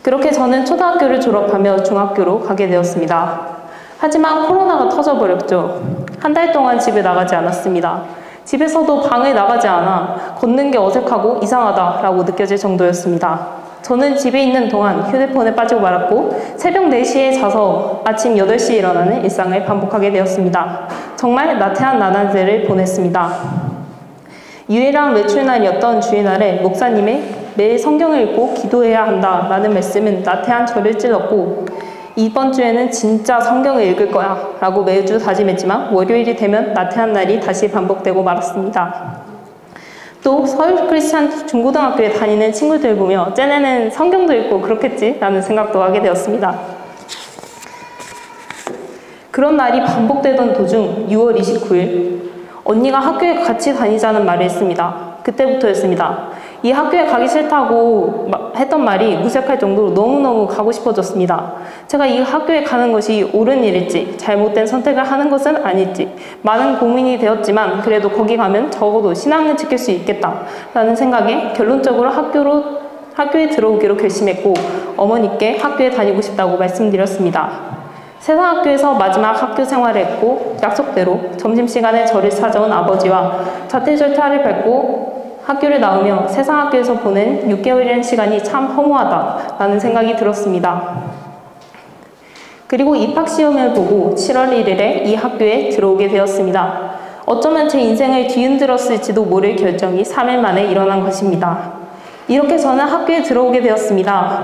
그렇게 저는 초등학교를 졸업하며 중학교로 가게 되었습니다. 하지만 코로나가 터져버렸죠. 한 달 동안 집에 나가지 않았습니다. 집에서도 방에 나가지 않아 걷는 게 어색하고 이상하다라고 느껴질 정도였습니다. 저는 집에 있는 동안 휴대폰에 빠지고 말았고 새벽 4시에 자서 아침 8시에 일어나는 일상을 반복하게 되었습니다. 정말 나태한 나날들을 보냈습니다. 유일한 외출날이었던 주일날에 목사님의 매일 성경을 읽고 기도해야 한다라는 말씀은 나태한 저를 찔렀고 이번 주에는 진짜 성경을 읽을 거야 라고 매주 다짐했지만 월요일이 되면 나태한 날이 다시 반복되고 말았습니다. 또 서울 크리스찬 중고등학교에 다니는 친구들 보며 쟤네는 성경도 읽고 그렇겠지 라는 생각도 하게 되었습니다. 그런 날이 반복되던 도중 6월 29일 언니가 학교에 같이 다니자는 말을 했습니다. 그때부터였습니다. 이 학교에 가기 싫다고 했던 말이 무색할 정도로 너무너무 가고 싶어졌습니다. 제가 이 학교에 가는 것이 옳은 일일지 잘못된 선택을 하는 것은 아닐지 많은 고민이 되었지만 그래도 거기 가면 적어도 신앙을 지킬 수 있겠다라는 생각에 결론적으로 학교에 들어오기로 결심했고 어머니께 학교에 다니고 싶다고 말씀드렸습니다. 세상 학교에서 마지막 학교 생활을 했고 약속대로 점심시간에 저를 찾아온 아버지와 자퇴절차를 밟고 학교를 나오며 세상 학교에서 보낸 6개월이라는 시간이 참 허무하다라는 생각이 들었습니다. 그리고 입학시험을 보고 7월 1일에 이 학교에 들어오게 되었습니다. 어쩌면 제 인생을 뒤흔들었을지도 모를 결정이 3일 만에 일어난 것입니다. 이렇게 저는 학교에 들어오게 되었습니다.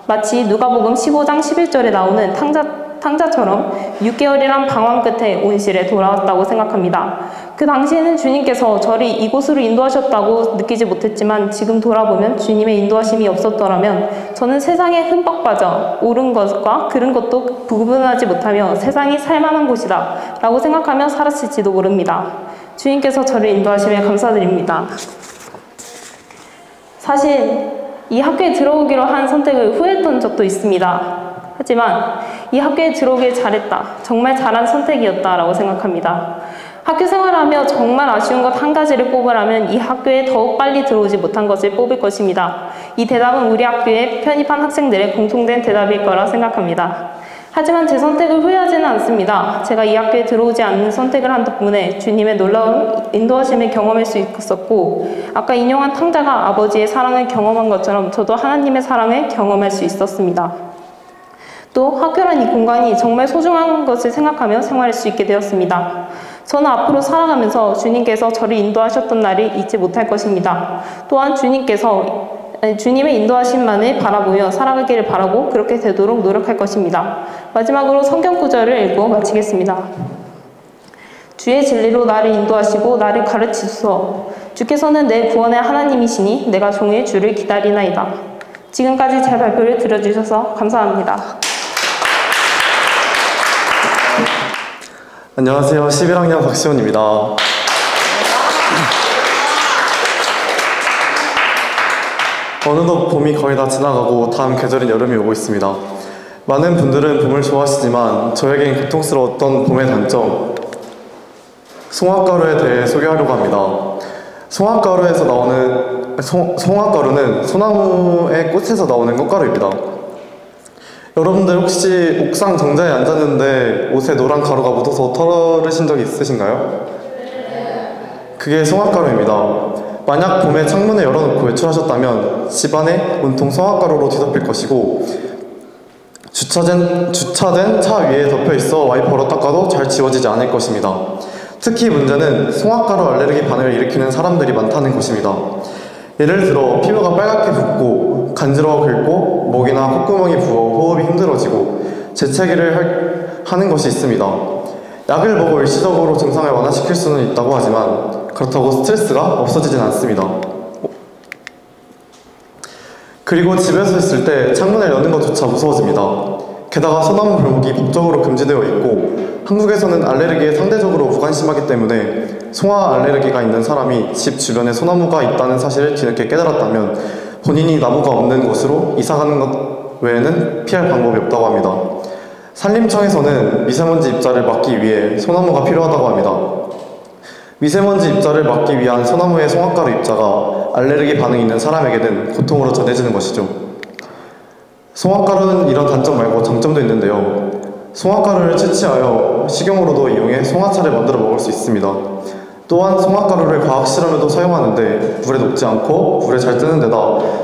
마치 누가복음 15장 11절에 나오는 탕자처럼 6개월이란 방황 끝에 온실에 돌아왔다고 생각합니다. 그 당시에는 주님께서 저를 이곳으로 인도하셨다고 느끼지 못했지만 지금 돌아보면 주님의 인도하심이 없었더라면 저는 세상에 흠뻑 빠져 옳은 것과 그른 것도 구분하지 못하며 세상이 살만한 곳이다 라고 생각하며 살았을지도 모릅니다. 주님께서 저를 인도하심에 감사드립니다. 사실 이 학교에 들어오기로 한 선택을 후회했던 적도 있습니다. 하지만 이 학교에 들어오길 잘했다. 정말 잘한 선택이었다라고 생각합니다. 학교 생활하며 정말 아쉬운 것 한 가지를 뽑으라면 이 학교에 더욱 빨리 들어오지 못한 것을 뽑을 것입니다. 이 대답은 우리 학교에 편입한 학생들의 공통된 대답일 거라 생각합니다. 하지만 제 선택을 후회하지는 않습니다. 제가 이 학교에 들어오지 않는 선택을 한 덕분에 주님의 놀라운 인도하심을 경험할 수 있었고, 아까 인용한 탕자가 아버지의 사랑을 경험한 것처럼 저도 하나님의 사랑을 경험할 수 있었습니다. 또 학교란 이 공간이 정말 소중한 것을 생각하며 생활할 수 있게 되었습니다. 저는 앞으로 살아가면서 주님께서 저를 인도하셨던 날을 잊지 못할 것입니다. 또한 주님의 인도하심만을 바라보며 살아가기를 바라고 그렇게 되도록 노력할 것입니다. 마지막으로 성경 구절을 읽고 마치겠습니다. 주의 진리로 나를 인도하시고 나를 가르치소서. 주께서는 내 구원의 하나님이시니 내가 종일 주를 기다리나이다. 지금까지 제 발표를 들어주셔서 감사합니다. 안녕하세요. 11학년 박시원입니다. 어느덧 봄이 거의 다 지나가고 다음 계절인 여름이 오고 있습니다. 많은 분들은 봄을 좋아하시지만 저에겐 고통스러웠던 봄의 단점, 송화가루에 대해 소개하려고 합니다. 송화가루는 소나무의 꽃에서 나오는 꽃가루입니다. 여러분들 혹시 옥상 정자에 앉았는데 옷에 노란 가루가 묻어서 털으신 적이 있으신가요? 그게 송화가루입니다. 만약 봄에 창문을 열어놓고 외출하셨다면 집안에 온통 송화가루로 뒤덮일 것이고, 주차된 차 위에 덮여있어 와이퍼로 닦아도 잘 지워지지 않을 것입니다. 특히 문제는 송화가루 알레르기 반응을 일으키는 사람들이 많다는 것입니다. 예를 들어 피부가 빨갛게 붓고 간지러워 긁고 목이나 콧구멍이 부어 호흡이 힘들어지고 재채기를 하는 것이 있습니다. 약을 먹어 일시적으로 증상을 완화시킬 수는 있다고 하지만 그렇다고 스트레스가 없어지진 않습니다. 그리고 집에서 있을 때 창문을 여는 것조차 무서워집니다. 게다가 소나무 벌목이 법적으로 금지되어 있고 한국에서는 알레르기에 상대적으로 무관심하기 때문에 송화 알레르기가 있는 사람이 집 주변에 소나무가 있다는 사실을 뒤늦게 깨달았다면 본인이 나무가 없는 곳으로 이사가는 것 외에는 피할 방법이 없다고 합니다. 산림청에서는 미세먼지 입자를 막기 위해 소나무가 필요하다고 합니다. 미세먼지 입자를 막기 위한 소나무의 송화가루 입자가 알레르기 반응이 있는 사람에게는 고통으로 전해지는 것이죠. 송화가루는 이런 단점 말고 장점도 있는데요. 송화가루를 채취하여 식용으로도 이용해 송화차를 만들어 먹을 수 있습니다. 또한 송화가루를 과학 실험에도 사용하는데 물에 녹지 않고 물에 잘 뜨는 데다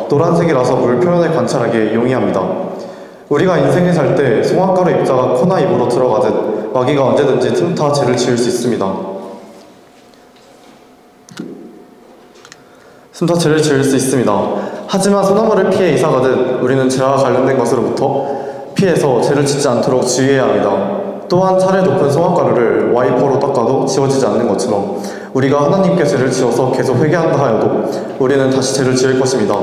노란색이라서 물 표면을 관찰하기에 용이합니다. 우리가 인생을 살 때 송화가루 입자가 코나 입으로 들어가듯 마귀가 언제든지 틈타 죄를 지을 수 있습니다. 하지만 소나무를 피해 이사가듯 우리는 죄와 관련된 것으로부터 피해서 죄를 짓지 않도록 주의해야 합니다. 또한 차를 덮은 송화가루를 와이퍼로 닦아도 지워지지 않는 것처럼 우리가 하나님께 죄를 지어서 계속 회개한다 하여도 우리는 다시 죄를 지을 것입니다.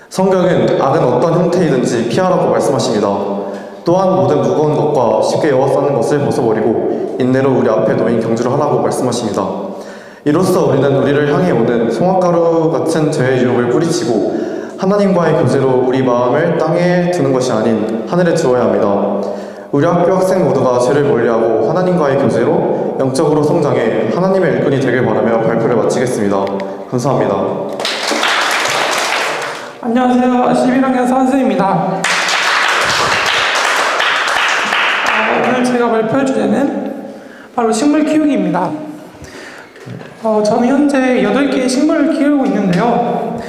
성경은 악은 어떤 형태이든지 피하라고 말씀하십니다. 또한 모든 무거운 것과 쉽게 에워싸는 것을 벗어버리고 인내로 우리 앞에 놓인 경주를 하라고 말씀하십니다. 이로써 우리는 우리를 향해 오는 송화가루 같은 죄의 유혹을 뿌리치고 하나님과의 교제로 우리 마음을 땅에 두는 것이 아닌 하늘에 두어야 합니다. 우리 학교 학생 모두가 죄를 멀리하고 하나님과의 교제로 영적으로 성장해 하나님의 일꾼이 되길 바라며 발표를 마치겠습니다. 감사합니다. 안녕하세요. 11학년 서한수입니다. 오늘 제가 발표할 주제는 바로 식물 키우기입니다. 저는 현재 8개의 식물을 키우고 있는데요.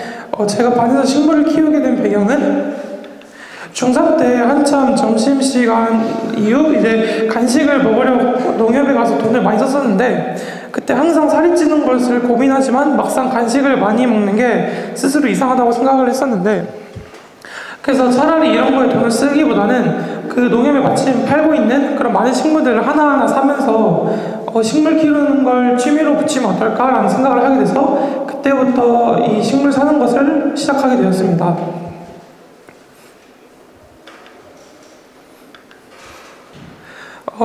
제가 반에서 식물을 키우게 된 배경은 중3 때 한참 점심시간 이후 이제 간식을 먹으려고 농협에 가서 돈을 많이 썼었는데 그때 항상 살이 찌는 것을 고민하지만 막상 간식을 많이 먹는 게 스스로 이상하다고 생각을 했었는데, 그래서 차라리 이런 거에 돈을 쓰기보다는 그 농협에 마침 팔고 있는 그런 많은 식물들을 하나하나 사면서 식물 키우는 걸 취미로 붙이면 어떨까라는 생각을 하게 돼서 그때부터 이 식물 사는 것을 시작하게 되었습니다.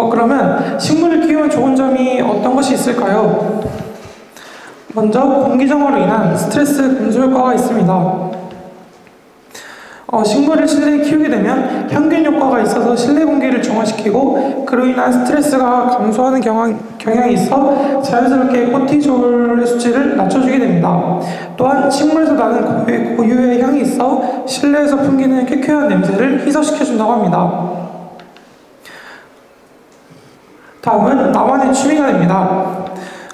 그러면 식물을 키우면 좋은 점이 어떤 것이 있을까요? 먼저 공기정화로 인한 스트레스 감소 효과가 있습니다. 식물을 실내에 키우게 되면 향균 효과가 있어서 실내 공기를 중화시키고 그로 인한 스트레스가 감소하는 경향이 있어 자연스럽게 코티졸의 수치를 낮춰주게 됩니다. 또한 식물에서 나는 고유의 향이 있어 실내에서 풍기는 쾌쾌한 냄새를 희석시켜준다고 합니다. 다음은 나만의 취미가 됩니다.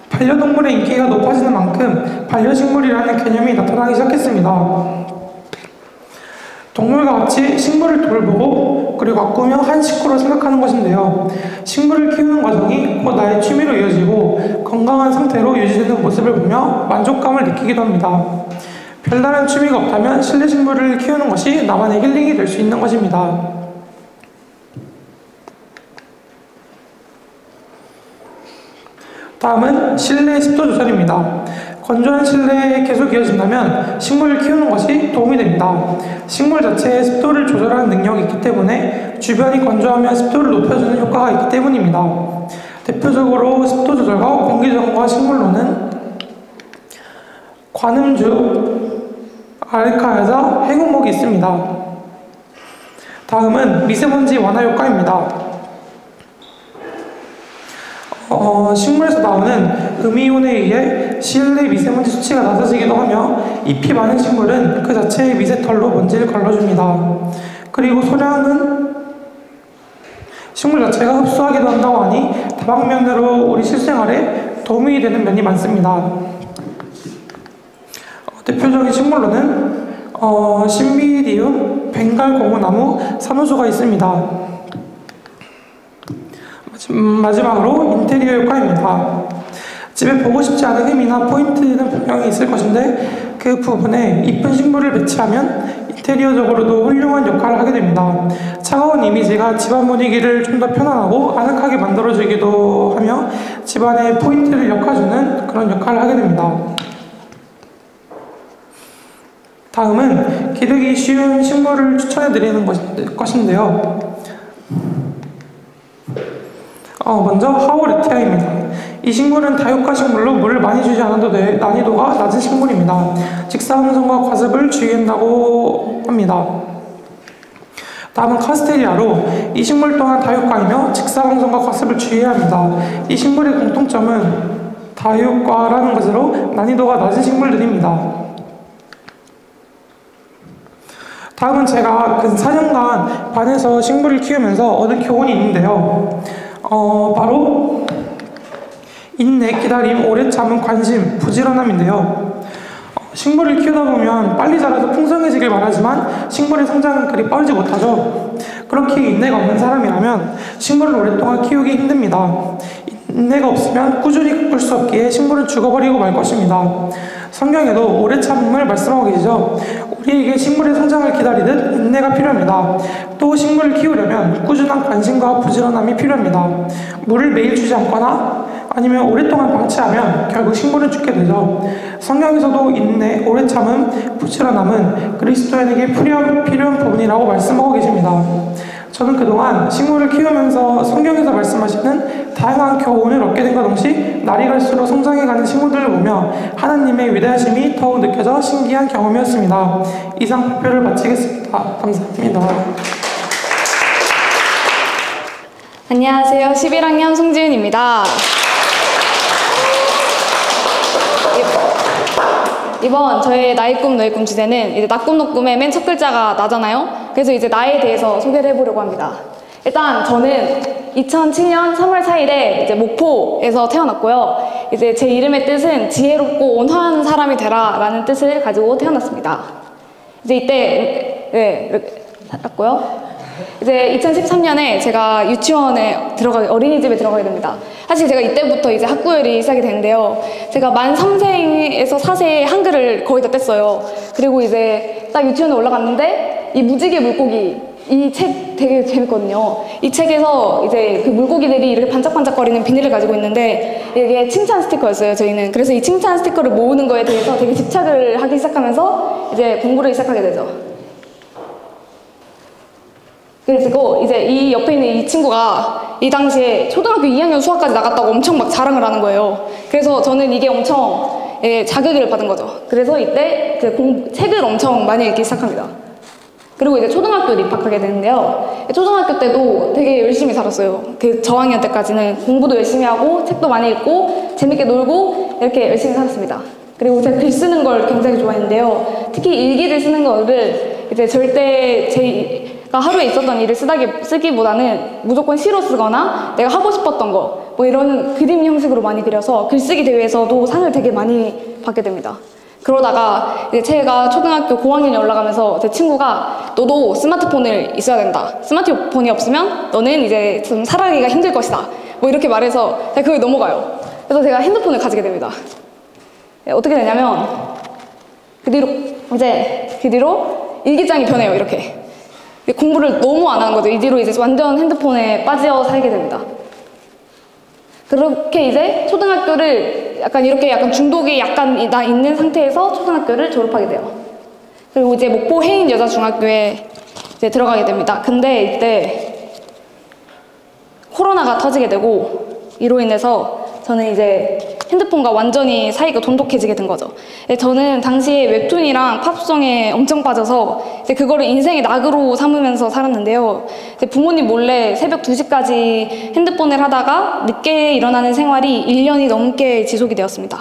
반려동물의 인기가 높아지는 만큼 반려식물이라는 개념이 나타나기 시작했습니다. 동물과 같이 식물을 돌보고 그리고 가꾸며 한 식구로 생각하는 것인데요. 식물을 키우는 과정이 곧 나의 취미로 이어지고 건강한 상태로 유지되는 모습을 보며 만족감을 느끼기도 합니다. 별다른 취미가 없다면 실내 식물을 키우는 것이 나만의 힐링이 될 수 있는 것입니다. 다음은 실내 습도 조절입니다. 건조한 실내에 계속 이어진다면 식물을 키우는 것이 도움이 됩니다. 식물 자체에 습도를 조절하는 능력이 있기 때문에 주변이 건조하면 습도를 높여주는 효과가 있기 때문입니다. 대표적으로 습도 조절과 공기 정화 식물로는 관음주, 알카야자, 해공목이 있습니다. 다음은 미세먼지 완화 효과입니다. 식물에서 나오는 음이온에 의해 실내 미세먼지 수치가 낮아지기도 하며 잎이 많은 식물은 그 자체의 미세털로 먼지를 걸러줍니다. 그리고 소량은 식물 자체가 흡수하기도 한다고 하니 다방면으로 우리 실생활에 도움이 되는 면이 많습니다. 대표적인 식물로는 신비디움, 벵갈 고무나무, 산호초가 있습니다. 마지막으로 인테리어 효과입니다. 집에 보고 싶지 않은 흠이나 포인트는 분명히 있을 것인데 그 부분에 이쁜 식물을 배치하면 인테리어적으로도 훌륭한 역할을 하게 됩니다. 차가운 이미지가 집안 분위기를 좀 더 편안하고 아늑하게 만들어주기도 하며 집안의 포인트를 엮어주는 그런 역할을 하게 됩니다. 다음은 기르기 쉬운 식물을 추천해드리는 것인데요. 먼저 하우레티아입니다. 이 식물은 다육가 식물로 물을 많이 주지 않아도 돼 난이도가 낮은 식물입니다. 직사광선과 과습을 주의한다고 합니다. 다음은 카스테리아로 이 식물 또한 다육과이며 직사광선과 과습을 주의해야 합니다. 이 식물의 공통점은 다육과라는 것으로 난이도가 낮은 식물들입니다. 다음은 제가 근 4년간 반에서 식물을 키우면서 얻은 교훈이 있는데요. 바로 인내, 기다림, 오래 참음, 관심, 부지런함인데요. 식물을 키우다 보면 빨리 자라서 풍성해지길 바라지만 식물의 성장은 그리 빠르지 못하죠. 그렇게 인내가 없는 사람이라면 식물을 오랫동안 키우기 힘듭니다. 인내가 없으면 꾸준히 가꿀 수 없기에 식물은 죽어버리고 말 것입니다. 성경에도 오래 참음을 말씀하고 계시죠. 우리에게 식물의 성장을 기다리듯 인내가 필요합니다. 또 식물을 키우려면 꾸준한 관심과 부지런함이 필요합니다. 물을 매일 주지 않거나 아니면 오랫동안 방치하면 결국 식물은 죽게 되죠. 성경에서도 인내, 오래 참음, 부지런함은 그리스도인에게 필요한 부분이라고 말씀하고 계십니다. 저는 그동안 식물을 키우면서 성경에서 말씀하시는 다양한 교훈을 얻게 된과 동시에 날이 갈수록 성장해가는 식물들을 보며 하나님의 위대하심이 더욱 느껴져 신기한 경험이었습니다. 이상 발표를 마치겠습니다. 감사합니다. 안녕하세요. 11학년 송지은입니다. 이번 저의 나의 꿈 너의 꿈 주제는 이제 나꿈너꿈의 맨 첫 글자가 나잖아요. 그래서 이제 나에 대해서 소개를 해보려고 합니다. 일단 저는 2007년 3월 4일에 이제 목포에서 태어났고요. 이제 제 이름의 뜻은 지혜롭고 온화한 사람이 되라라는 뜻을 가지고 태어났습니다. 이제 이때 이렇게 살았고요. 이제 2013년에 제가 유치원에 어린이집에 들어가게 됩니다. 사실 제가 이때부터 이제 학구열이 시작이 되는데요. 제가 만 3세에서 4세에 한글을 거의 다 뗐어요. 그리고 이제 딱 유치원에 올라갔는데 이 무지개 물고기 이 책 되게 재밌거든요. 이 책에서 이제 그 물고기들이 이렇게 반짝반짝거리는 비닐을 가지고 있는데 이게 칭찬 스티커였어요, 저희는. 그래서 이 칭찬 스티커를 모으는 거에 대해서 되게 집착을 하기 시작하면서 이제 공부를 시작하게 되죠. 그리고 이제 이 옆에 있는 이 친구가 이 당시에 초등학교 2학년 수학까지 나갔다고 엄청 막 자랑을 하는 거예요. 그래서 저는 이게 엄청 자극을 받은 거죠. 그래서 이때 책을 엄청 많이 읽기 시작합니다. 그리고 이제 초등학교를 입학하게 되는데요. 초등학교 때도 되게 열심히 살았어요. 그 저학년 때까지는 공부도 열심히 하고 책도 많이 읽고 재밌게 놀고 이렇게 열심히 살았습니다. 그리고 제가 글 쓰는 걸 굉장히 좋아했는데요. 특히 일기를 쓰는 거를 이제 절대 제가 하루에 있었던 일을 쓰기보다는 무조건 시로 쓰거나 내가 하고 싶었던 거 뭐 이런 그림 형식으로 많이 그려서 글쓰기 대회에서도 상을 되게 많이 받게 됩니다. 그러다가 이제 제가 초등학교 고학년이 올라가면서 제 친구가 너도 스마트폰을 있어야 된다. 스마트폰이 없으면 너는 이제 좀 살아가기가 힘들 것이다. 뭐 이렇게 말해서 제가 그걸 넘어가요. 그래서 제가 핸드폰을 가지게 됩니다. 어떻게 되냐면 그 뒤로 일기장이 변해요. 이렇게 공부를 너무 안 하는 거죠. 이 뒤로 이제 완전 핸드폰에 빠져 살게 됩니다. 그렇게 이제 초등학교를 약간 중독이 약간 있는 상태에서 초등학교를 졸업하게 돼요. 그리고 이제 목포 해인여자중학교에 이제 들어가게 됩니다. 근데 이때 코로나가 터지게 되고 이로 인해서 저는 이제 핸드폰과 완전히 사이가 돈독해지게 된 거죠. 저는 당시에 웹툰이랑 팝송에 엄청 빠져서 이제 그거를 인생의 낙으로 삼으면서 살았는데요. 이제 부모님 몰래 새벽 2시까지 핸드폰을 하다가 늦게 일어나는 생활이 1년이 넘게 지속이 되었습니다.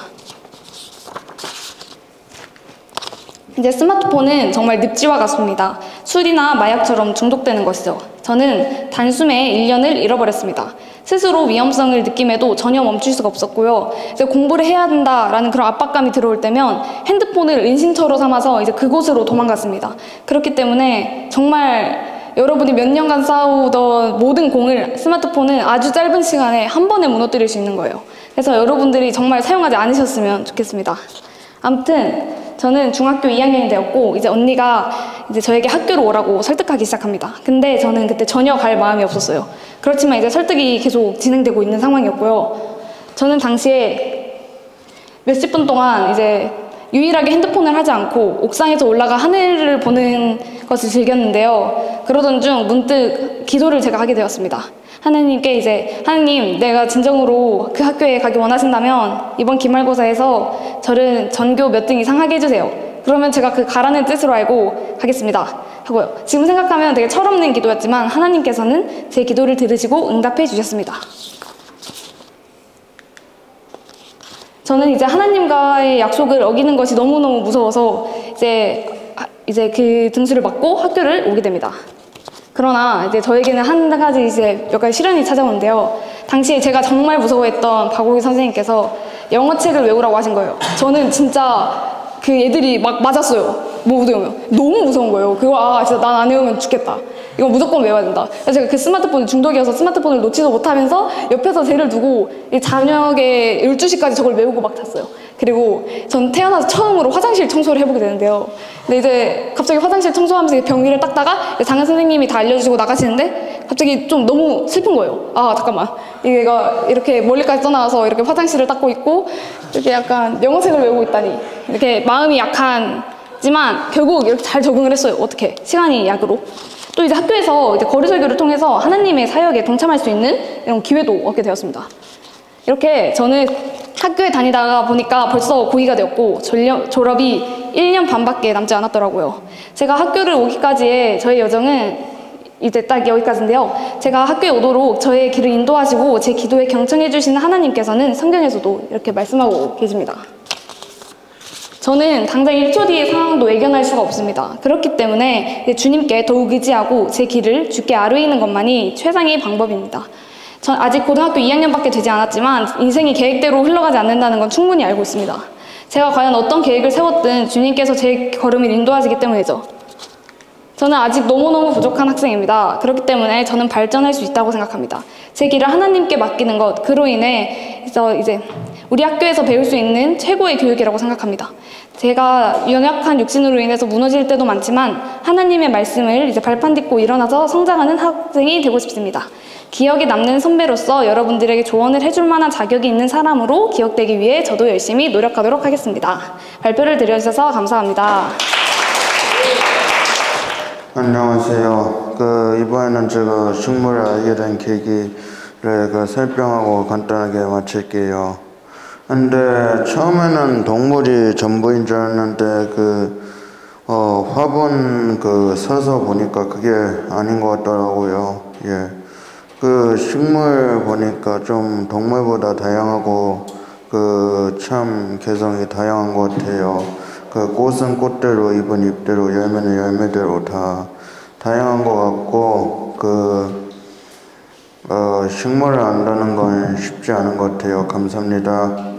이제 스마트폰은 정말 늪지와 같습니다. 술이나 마약처럼 중독되는 것이죠. 저는 단숨에 1년을 잃어버렸습니다. 스스로 위험성을 느낌에도 전혀 멈출 수가 없었고요. 이제 공부를 해야 된다라는 그런 압박감이 들어올 때면 핸드폰을 은신처로 삼아서 이제 그곳으로 도망갔습니다. 그렇기 때문에 정말 여러분이 몇 년간 쌓아오던 모든 공을 스마트폰은 아주 짧은 시간에 한 번에 무너뜨릴 수 있는 거예요. 그래서 여러분들이 정말 사용하지 않으셨으면 좋겠습니다. 아무튼 저는 중학교 2학년이 되었고 이제 언니가 이제 저에게 학교로 오라고 설득하기 시작합니다. 근데 저는 그때 전혀 갈 마음이 없었어요. 그렇지만 이제 설득이 계속 진행되고 있는 상황이었고요. 저는 당시에 몇십 분 동안 이제 유일하게 핸드폰을 하지 않고 옥상에서 올라가 하늘을 보는 것을 즐겼는데요. 그러던 중 문득 기도를 제가 하게 되었습니다. 하나님께 이제 하나님, 내가 진정으로 그 학교에 가기 원하신다면 이번 기말고사에서 저를 전교 몇 등 이상 하게 해주세요. 그러면 제가 그 가라는 뜻으로 알고 가겠습니다 하고요. 지금 생각하면 되게 철없는 기도였지만 하나님께서는 제 기도를 들으시고 응답해 주셨습니다. 저는 이제 하나님과의 약속을 어기는 것이 너무너무 무서워서 이제 그 등수를 받고 학교를 오게 됩니다. 그러나 이제 저에게는 한 가지 이제 몇 가지 시련이 찾아오는데요. 당시에 제가 정말 무서워했던 박호기 선생님께서 영어 책을 외우라고 하신 거예요. 저는 진짜 그 애들이 막 맞았어요. 못 외우면. 너무 무서운 거예요. 그거 진짜 난 안 외우면 죽겠다. 이거 무조건 외워야 된다. 그래서 제가 그 스마트폰 중독이어서 스마트폰을 놓지도 못하면서 옆에서 쟤를 두고 저녁에 12시까지 저걸 외우고 막 잤어요. 그리고 전 태어나서 처음으로 화장실 청소를 해보게 되는데요. 근데 이제 갑자기 화장실 청소하면서 병위를 닦다가 장은 선생님이 다 알려주시고 나가시는데 갑자기 좀 너무 슬픈 거예요. 잠깐만. 얘가 이렇게 멀리까지 떠나와서 이렇게 화장실을 닦고 있고 이렇게 약간 영어책을 외우고 있다니. 이렇게 마음이 약하지만 결국 이렇게 잘 적응을 했어요. 어떻게? 시간이 약으로. 또 이제 학교에서 이제 거리 설교를 통해서 하나님의 사역에 동참할 수 있는 이런 기회도 얻게 되었습니다. 이렇게 저는 학교에 다니다가 보니까 벌써 고2가 되었고 졸업이 1년 반밖에 남지 않았더라고요. 제가 학교를 오기까지의 저의 여정은 이제 딱 여기까지인데요. 제가 학교에 오도록 저의 길을 인도하시고 제 기도에 경청해 주시는 하나님께서는 성경에서도 이렇게 말씀하고 계십니다. 저는 당장 1초 뒤의 상황도 예견할 수가 없습니다. 그렇기 때문에 주님께 더욱 의지하고 제 길을 주께 아뢰이는 것만이 최상의 방법입니다. 전 아직 고등학교 2학년밖에 되지 않았지만 인생이 계획대로 흘러가지 않는다는 건 충분히 알고 있습니다. 제가 과연 어떤 계획을 세웠든 주님께서 제 걸음을 인도하시기 때문이죠. 저는 아직 너무너무 부족한 학생입니다. 그렇기 때문에 저는 발전할 수 있다고 생각합니다. 제 길을 하나님께 맡기는 것, 그로 인해 이제 우리 학교에서 배울 수 있는 최고의 교육이라고 생각합니다. 제가 연약한 육신으로 인해서 무너질 때도 많지만 하나님의 말씀을 이제 발판 딛고 일어나서 성장하는 학생이 되고 싶습니다. 기억에 남는 선배로서 여러분들에게 조언을 해줄 만한 자격이 있는 사람으로 기억되기 위해 저도 열심히 노력하도록 하겠습니다. 발표를 드려주셔서 감사합니다. 안녕하세요. 이번에는 제가 식물을 알게 된 계기를 설명하고 간단하게 마칠게요. 근데 처음에는 동물이 전부인 줄 알았는데 화분 서서 보니까 그게 아닌 것 같더라고요. 예. 식물 보니까 좀 동물보다 다양하고 참 개성이 다양한 것 같아요. 꽃은 꽃대로, 잎은 잎대로, 열매는 열매대로 다 다양한 것 같고 식물을 안다는 건 쉽지 않은 것 같아요. 감사합니다.